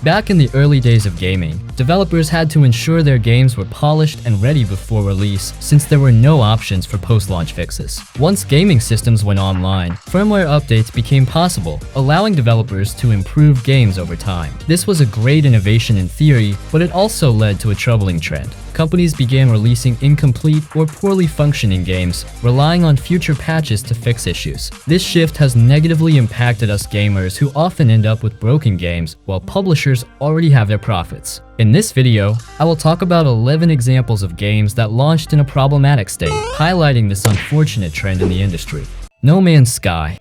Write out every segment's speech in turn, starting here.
Back in the early days of gaming, developers had to ensure their games were polished and ready before release since there were no options for post-launch fixes. Once gaming systems went online, firmware updates became possible, allowing developers to improve games over time. This was a great innovation in theory, but it also led to a troubling trend. Companies began releasing incomplete or poorly functioning games, relying on future patches to fix issues. This shift has negatively impacted us gamers who often end up with broken games while publishers already have their profits. In this video, I will talk about 11 examples of games that launched in a problematic state, highlighting this unfortunate trend in the industry. No Man's Sky.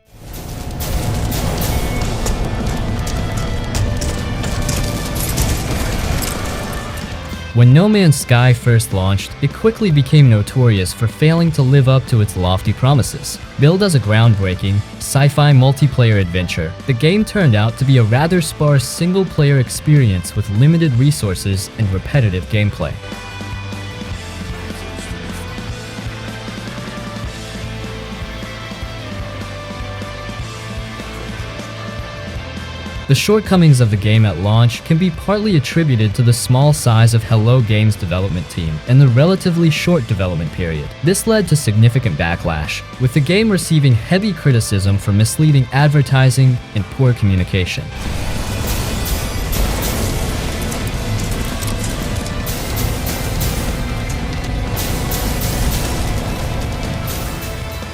When No Man's Sky first launched, it quickly became notorious for failing to live up to its lofty promises. Billed as a groundbreaking, sci-fi multiplayer adventure, the game turned out to be a rather sparse single-player experience with limited resources and repetitive gameplay. The shortcomings of the game at launch can be partly attributed to the small size of Hello Games' development team and the relatively short development period. This led to significant backlash, with the game receiving heavy criticism for misleading advertising and poor communication.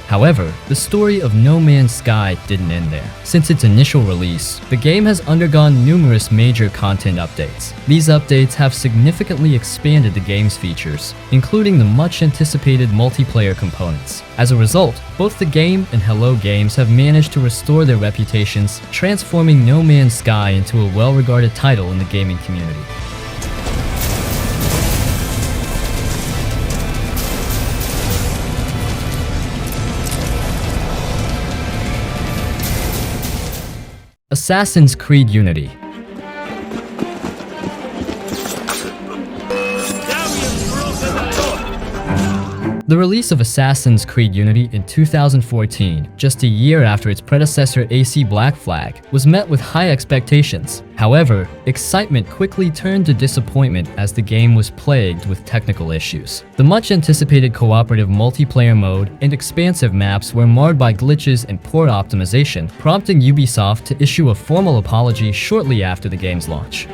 However, the story of No Man's Sky didn't end there. Since its initial release, the game has undergone numerous major content updates. These updates have significantly expanded the game's features, including the much-anticipated multiplayer components. As a result, both the game and Hello Games have managed to restore their reputations, transforming No Man's Sky into a well-regarded title in the gaming community. Assassin's Creed Unity. The release of Assassin's Creed Unity in 2014, just a year after its predecessor AC Black Flag, was met with high expectations. However, excitement quickly turned to disappointment as the game was plagued with technical issues. The much-anticipated cooperative multiplayer mode and expansive maps were marred by glitches and poor optimization, prompting Ubisoft to issue a formal apology shortly after the game's launch.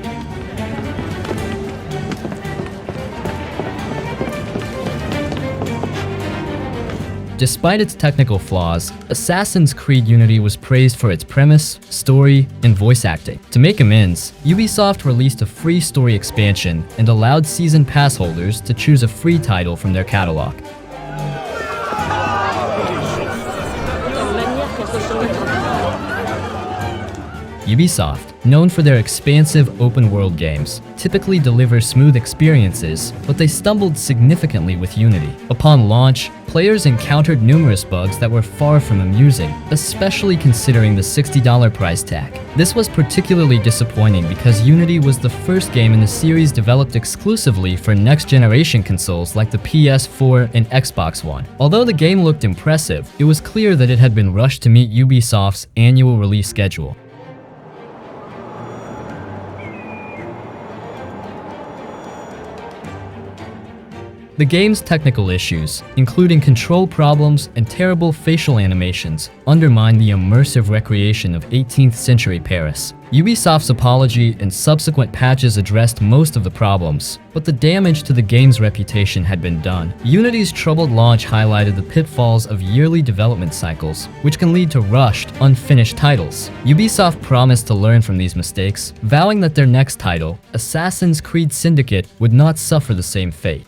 Despite its technical flaws, Assassin's Creed Unity was praised for its premise, story, and voice acting. To make amends, Ubisoft released a free story expansion and allowed season pass holders to choose a free title from their catalog. Ubisoft, known for their expansive open-world games, typically delivers smooth experiences, but they stumbled significantly with Unity. Upon launch, players encountered numerous bugs that were far from amusing, especially considering the $60 price tag. This was particularly disappointing because Unity was the first game in the series developed exclusively for next-generation consoles like the PS4 and Xbox One. Although the game looked impressive, it was clear that it had been rushed to meet Ubisoft's annual release schedule. The game's technical issues, including control problems and terrible facial animations, undermine the immersive recreation of 18th century Paris. Ubisoft's apology and subsequent patches addressed most of the problems, but the damage to the game's reputation had been done. Unity's troubled launch highlighted the pitfalls of yearly development cycles, which can lead to rushed, unfinished titles. Ubisoft promised to learn from these mistakes, vowing that their next title, Assassin's Creed Syndicate, would not suffer the same fate.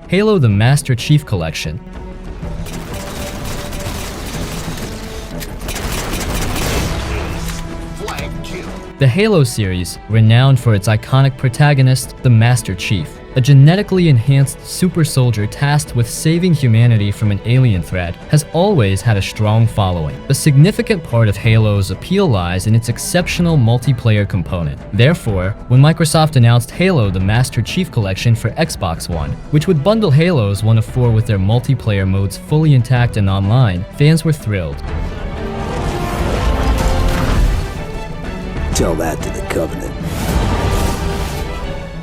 Halo: The Master Chief Collection. The Halo series, renowned for its iconic protagonist, the Master Chief, a genetically enhanced super soldier tasked with saving humanity from an alien threat, has always had a strong following. A significant part of Halo's appeal lies in its exceptional multiplayer component. Therefore, when Microsoft announced Halo: The Master Chief Collection for Xbox One, which would bundle Halos 1 to 4 with their multiplayer modes fully intact and online, fans were thrilled. Tell that to the Covenant.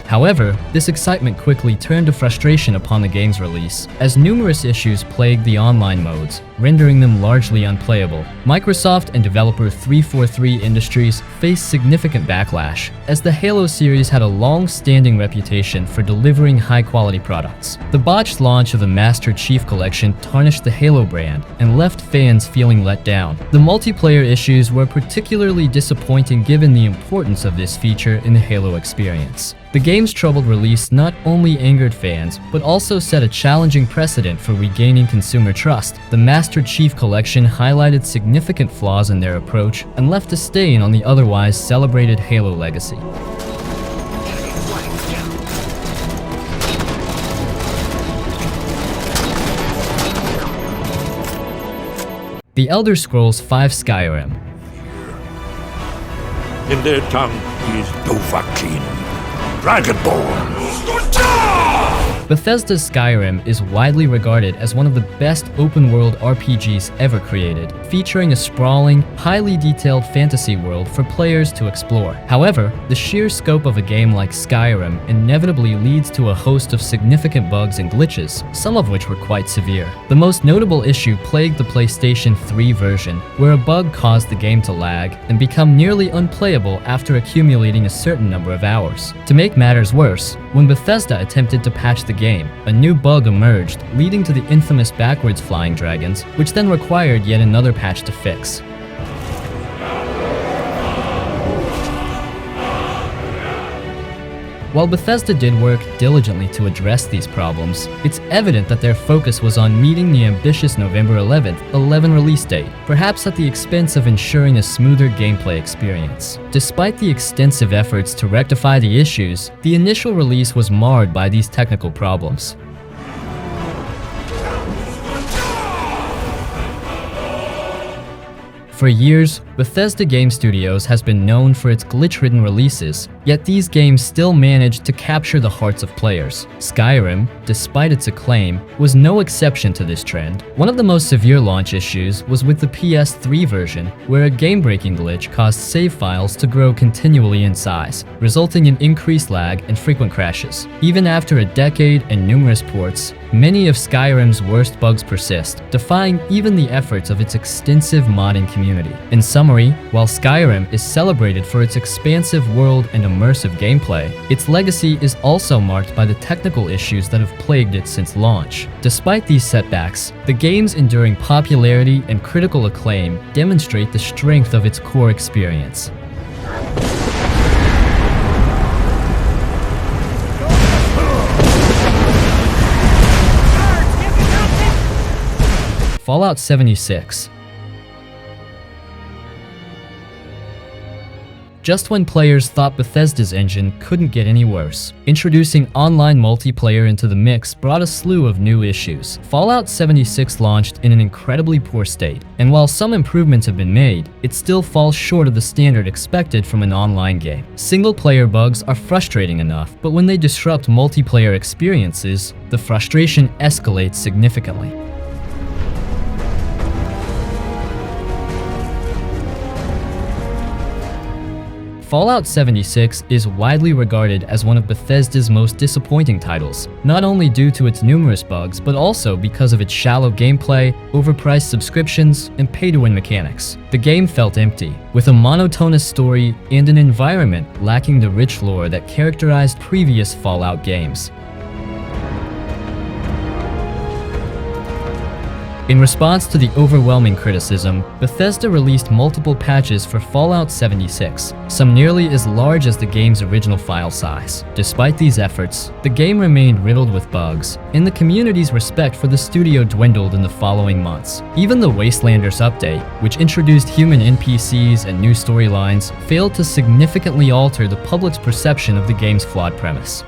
However, this excitement quickly turned to frustration upon the game's release, as numerous issues plagued the online modes, rendering them largely unplayable. Microsoft and developer 343 Industries faced significant backlash, as the Halo series had a long-standing reputation for delivering high-quality products. The botched launch of the Master Chief Collection tarnished the Halo brand and left fans feeling let down. The multiplayer issues were particularly disappointing given the importance of this feature in the Halo experience. The game's troubled release not only angered fans, but also set a challenging precedent for regaining consumer trust. The Master Chief Collection highlighted significant flaws in their approach and left a stain on the otherwise celebrated Halo legacy. The Elder Scrolls V Skyrim. In their tongue, he is Dovahkiin, Dragonborn. Bethesda's Skyrim is widely regarded as one of the best open-world RPGs ever created, featuring a sprawling, highly detailed fantasy world for players to explore. However, the sheer scope of a game like Skyrim inevitably leads to a host of significant bugs and glitches, some of which were quite severe. The most notable issue plagued the PlayStation 3 version, where a bug caused the game to lag and become nearly unplayable after accumulating a certain number of hours. To make matters worse, when Bethesda attempted to patch the game, a new bug emerged, leading to the infamous backwards flying dragons, which then required yet another patch to fix. While Bethesda did work diligently to address these problems, it's evident that their focus was on meeting the ambitious November 11th, 11 release date, perhaps at the expense of ensuring a smoother gameplay experience. Despite the extensive efforts to rectify the issues, the initial release was marred by these technical problems. For years, Bethesda Game Studios has been known for its glitch-ridden releases, yet these games still managed to capture the hearts of players. Skyrim, despite its acclaim, was no exception to this trend. One of the most severe launch issues was with the PS3 version, where a game-breaking glitch caused save files to grow continually in size, resulting in increased lag and frequent crashes. Even after a decade and numerous ports, many of Skyrim's worst bugs persist, defying even the efforts of its extensive modding community. In summary, while Skyrim is celebrated for its expansive world and immersive gameplay, its legacy is also marked by the technical issues that have plagued it since launch. Despite these setbacks, the game's enduring popularity and critical acclaim demonstrate the strength of its core experience. Fallout 76. Just when players thought Bethesda's engine couldn't get any worse, introducing online multiplayer into the mix brought a slew of new issues. Fallout 76 launched in an incredibly poor state, and while some improvements have been made, it still falls short of the standard expected from an online game. Single-player bugs are frustrating enough, but when they disrupt multiplayer experiences, the frustration escalates significantly. Fallout 76 is widely regarded as one of Bethesda's most disappointing titles, not only due to its numerous bugs, but also because of its shallow gameplay, overpriced subscriptions, and pay-to-win mechanics. The game felt empty, with a monotonous story and an environment lacking the rich lore that characterized previous Fallout games. In response to the overwhelming criticism, Bethesda released multiple patches for Fallout 76, some nearly as large as the game's original file size. Despite these efforts, the game remained riddled with bugs, and the community's respect for the studio dwindled in the following months. Even the Wastelanders update, which introduced human NPCs and new storylines, failed to significantly alter the public's perception of the game's flawed premise.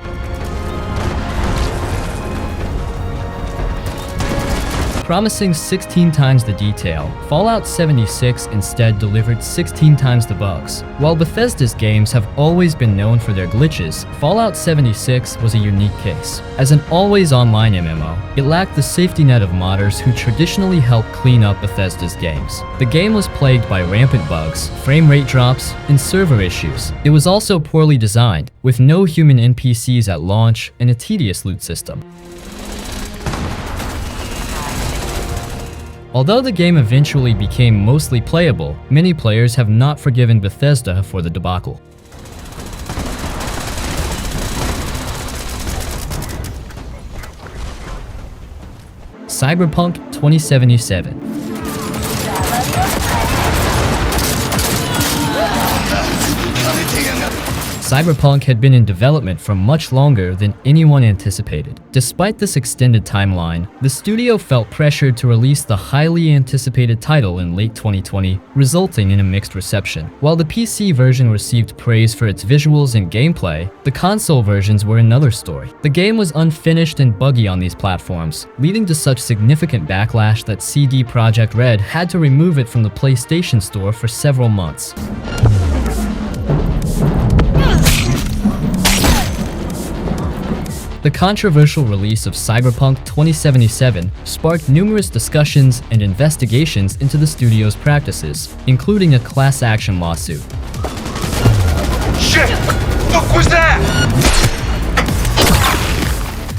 Promising 16 times the detail, Fallout 76 instead delivered 16 times the bugs. While Bethesda's games have always been known for their glitches, Fallout 76 was a unique case. As an always-online MMO, it lacked the safety net of modders who traditionally help clean up Bethesda's games. The game was plagued by rampant bugs, frame rate drops, and server issues. It was also poorly designed, with no human NPCs at launch and a tedious loot system. Although the game eventually became mostly playable, many players have not forgiven Bethesda for the debacle. Cyberpunk 2077. Cyberpunk had been in development for much longer than anyone anticipated. Despite this extended timeline, the studio felt pressured to release the highly anticipated title in late 2020, resulting in a mixed reception. While the PC version received praise for its visuals and gameplay, the console versions were another story. The game was unfinished and buggy on these platforms, leading to such significant backlash that CD Projekt Red had to remove it from the PlayStation Store for several months. The controversial release of Cyberpunk 2077 sparked numerous discussions and investigations into the studio's practices, including a class action lawsuit. Shit! What was that?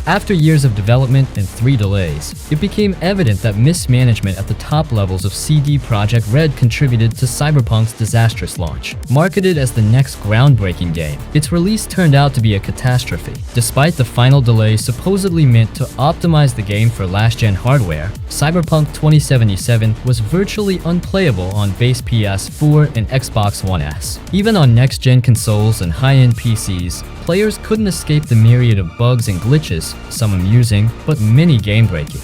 After years of development and 3 delays, it became evident that mismanagement at the top levels of CD Projekt Red contributed to Cyberpunk's disastrous launch. Marketed as the next groundbreaking game, its release turned out to be a catastrophe. Despite the final delay supposedly meant to optimize the game for last-gen hardware, Cyberpunk 2077 was virtually unplayable on base PS4 and Xbox One S. Even on next-gen consoles and high-end PCs, players couldn't escape the myriad of bugs and glitches, some amusing, but many game-breaking.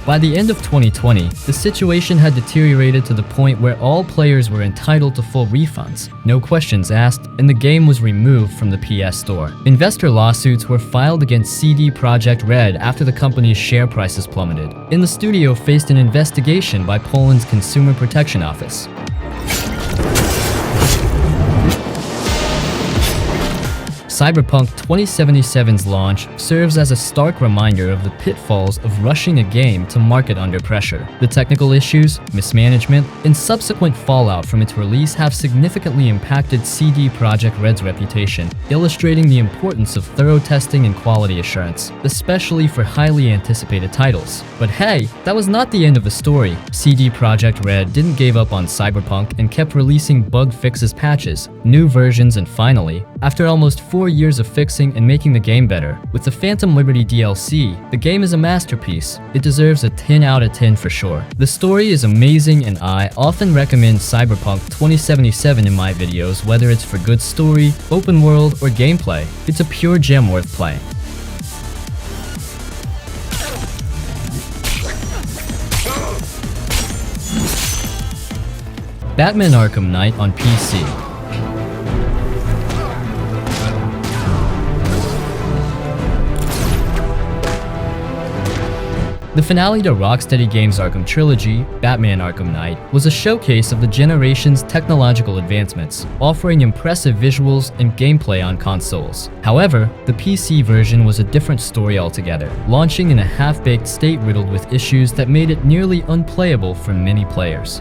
By the end of 2020, the situation had deteriorated to the point where all players were entitled to full refunds, no questions asked, and the game was removed from the PS Store. Investor lawsuits were filed against CD Projekt Red after the company's share prices plummeted, and the studio faced an investigation by Poland's Consumer Protection Office. Cyberpunk 2077's launch serves as a stark reminder of the pitfalls of rushing a game to market under pressure. The technical issues, mismanagement, and subsequent fallout from its release have significantly impacted CD Projekt Red's reputation, illustrating the importance of thorough testing and quality assurance, especially for highly anticipated titles. But hey, that was not the end of the story. CD Projekt Red didn't give up on Cyberpunk and kept releasing bug fixes patches, new versions, and finally, after almost 4 years of fixing and making the game better, with the Phantom Liberty DLC, the game is a masterpiece. It deserves a 10 out of 10 for sure. The story is amazing and I often recommend Cyberpunk 2077 in my videos, whether it's for good story, open world, or gameplay. It's a pure gem worth playing. Batman Arkham Knight on PC. The finale to Rocksteady Games' Arkham trilogy, Batman Arkham Knight, was a showcase of the generation's technological advancements, offering impressive visuals and gameplay on consoles. However, the PC version was a different story altogether, launching in a half-baked state riddled with issues that made it nearly unplayable for many players.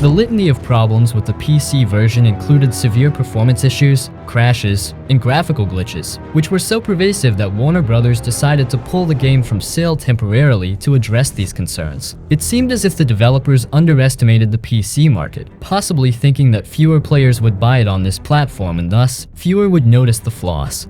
The litany of problems with the PC version included severe performance issues, crashes, and graphical glitches, which were so pervasive that Warner Bros. Decided to pull the game from sale temporarily to address these concerns. It seemed as if the developers underestimated the PC market, possibly thinking that fewer players would buy it on this platform and thus, fewer would notice the flaws.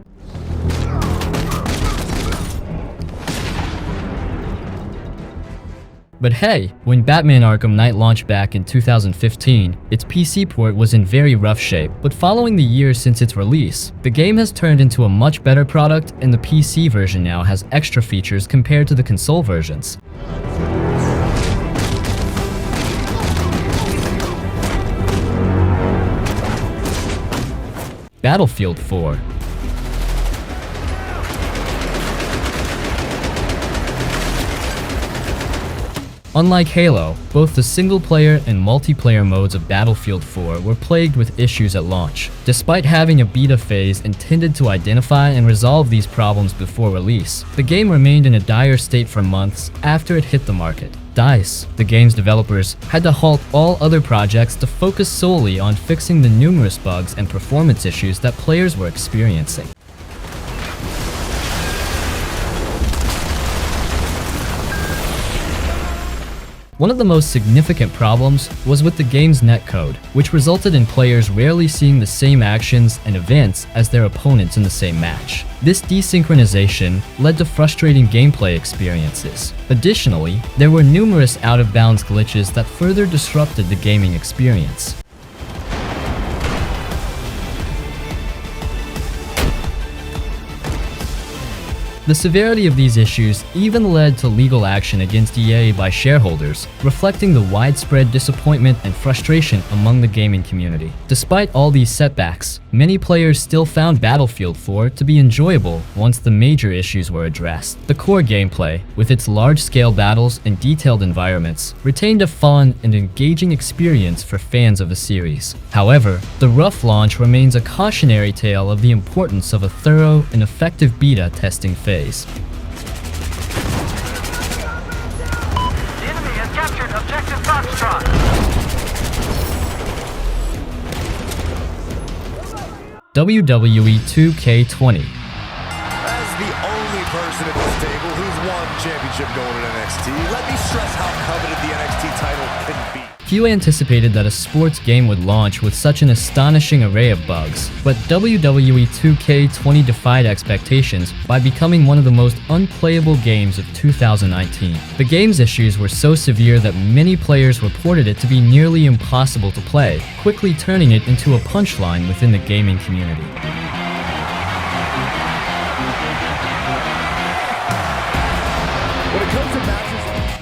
But hey, when Batman Arkham Knight launched back in 2015, its PC port was in very rough shape. But following the years since its release, the game has turned into a much better product and the PC version now has extra features compared to the console versions. Battlefield 4. Unlike Halo, both the single-player and multiplayer modes of Battlefield 4 were plagued with issues at launch. Despite having a beta phase intended to identify and resolve these problems before release, the game remained in a dire state for months after it hit the market. DICE, the game's developers, had to halt all other projects to focus solely on fixing the numerous bugs and performance issues that players were experiencing. One of the most significant problems was with the game's netcode, which resulted in players rarely seeing the same actions and events as their opponents in the same match. This desynchronization led to frustrating gameplay experiences. Additionally, there were numerous out-of-bounds glitches that further disrupted the gaming experience. The severity of these issues even led to legal action against EA by shareholders, reflecting the widespread disappointment and frustration among the gaming community. Despite all these setbacks, many players still found Battlefield 4 to be enjoyable once the major issues were addressed. The core gameplay, with its large-scale battles and detailed environments, retained a fun and engaging experience for fans of the series. However, the rough launch remains a cautionary tale of the importance of a thorough and effective beta testing phase. The enemy has captured objective Foxtrot. WWE 2K20. As the only person at this table who's won championship gold at NXT, let me stress how coveted the NXT title can be. Few anticipated that a sports game would launch with such an astonishing array of bugs, but WWE 2K20 defied expectations by becoming one of the most unplayable games of 2019. The game's issues were so severe that many players reported it to be nearly impossible to play, quickly turning it into a punchline within the gaming community.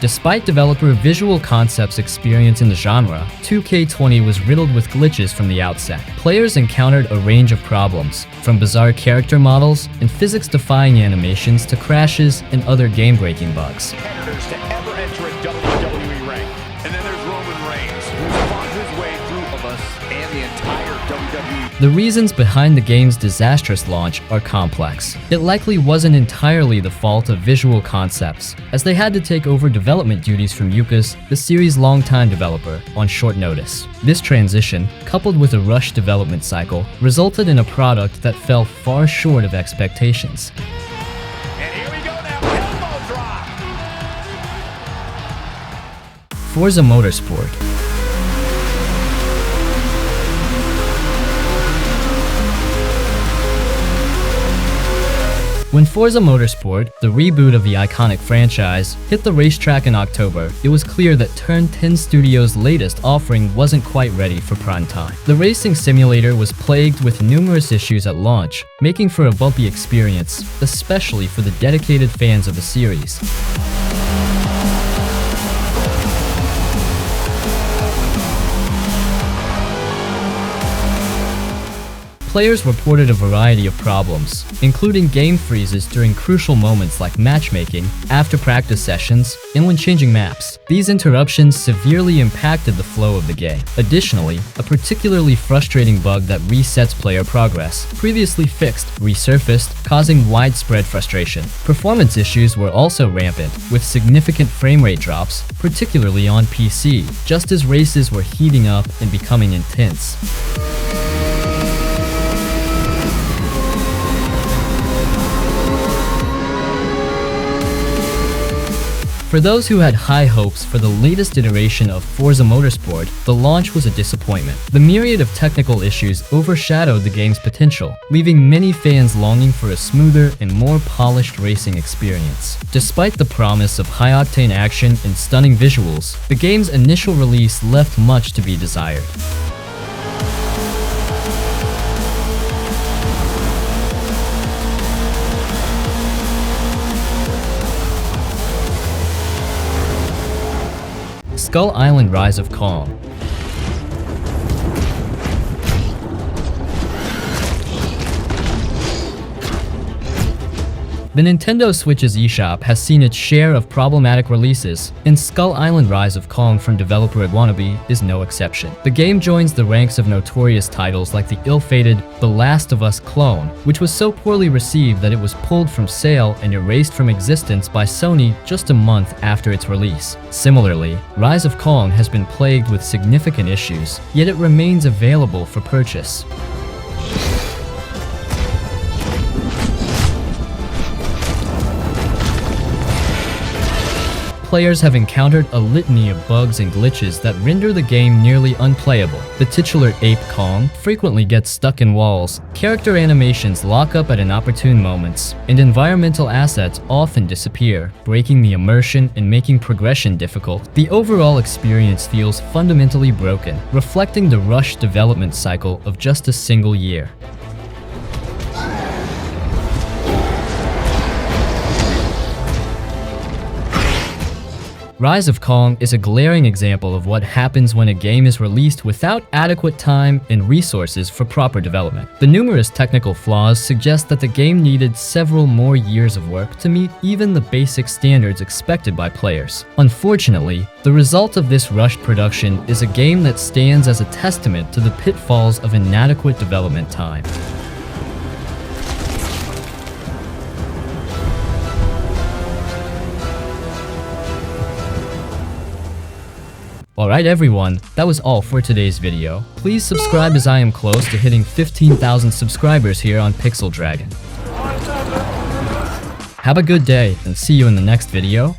Despite developer Visual Concepts' experience in the genre, 2K20 was riddled with glitches from the outset. Players encountered a range of problems, from bizarre character models and physics-defying animations to crashes and other game-breaking bugs. Competitors to ever enter a WWE ring. And then there's Roman Reigns, who's fought his way through of us and the entire WWE. The reasons behind the game's disastrous launch are complex. It likely wasn't entirely the fault of Visual Concepts, as they had to take over development duties from Yuka's, the series' longtime developer, on short notice. This transition, coupled with a rushed development cycle, resulted in a product that fell far short of expectations. And here we go now, elbow drop. Forza Motorsport. When Forza Motorsport, the reboot of the iconic franchise, hit the racetrack in October, it was clear that Turn 10 Studios' latest offering wasn't quite ready for prime time. The racing simulator was plagued with numerous issues at launch, making for a bumpy experience, especially for the dedicated fans of the series. Players reported a variety of problems, including game freezes during crucial moments like matchmaking, after practice sessions, and when changing maps. These interruptions severely impacted the flow of the game. Additionally, a particularly frustrating bug that resets player progress, previously fixed, resurfaced, causing widespread frustration. Performance issues were also rampant, with significant frame rate drops, particularly on PC, just as races were heating up and becoming intense. For those who had high hopes for the latest iteration of Forza Motorsport, the launch was a disappointment. The myriad of technical issues overshadowed the game's potential, leaving many fans longing for a smoother and more polished racing experience. Despite the promise of high-octane action and stunning visuals, the game's initial release left much to be desired. Skull Island: Rise of Kong. The Nintendo Switch's eShop has seen its share of problematic releases, and Skull Island Rise of Kong from developer Wannabe is no exception. The game joins the ranks of notorious titles like the ill-fated The Last of Us clone, which was so poorly received that it was pulled from sale and erased from existence by Sony just a month after its release. Similarly, Rise of Kong has been plagued with significant issues, yet it remains available for purchase. Players have encountered a litany of bugs and glitches that render the game nearly unplayable. The titular ape Kong frequently gets stuck in walls, character animations lock up at inopportune moments, and environmental assets often disappear, breaking the immersion and making progression difficult. The overall experience feels fundamentally broken, reflecting the rushed development cycle of just a single year. Rise of Kong is a glaring example of what happens when a game is released without adequate time and resources for proper development. The numerous technical flaws suggest that the game needed several more years of work to meet even the basic standards expected by players. Unfortunately, the result of this rushed production is a game that stands as a testament to the pitfalls of inadequate development time. Alright everyone, that was all for today's video. Please subscribe as I am close to hitting 15,000 subscribers here on Pixel Dragon. Have a good day and see you in the next video.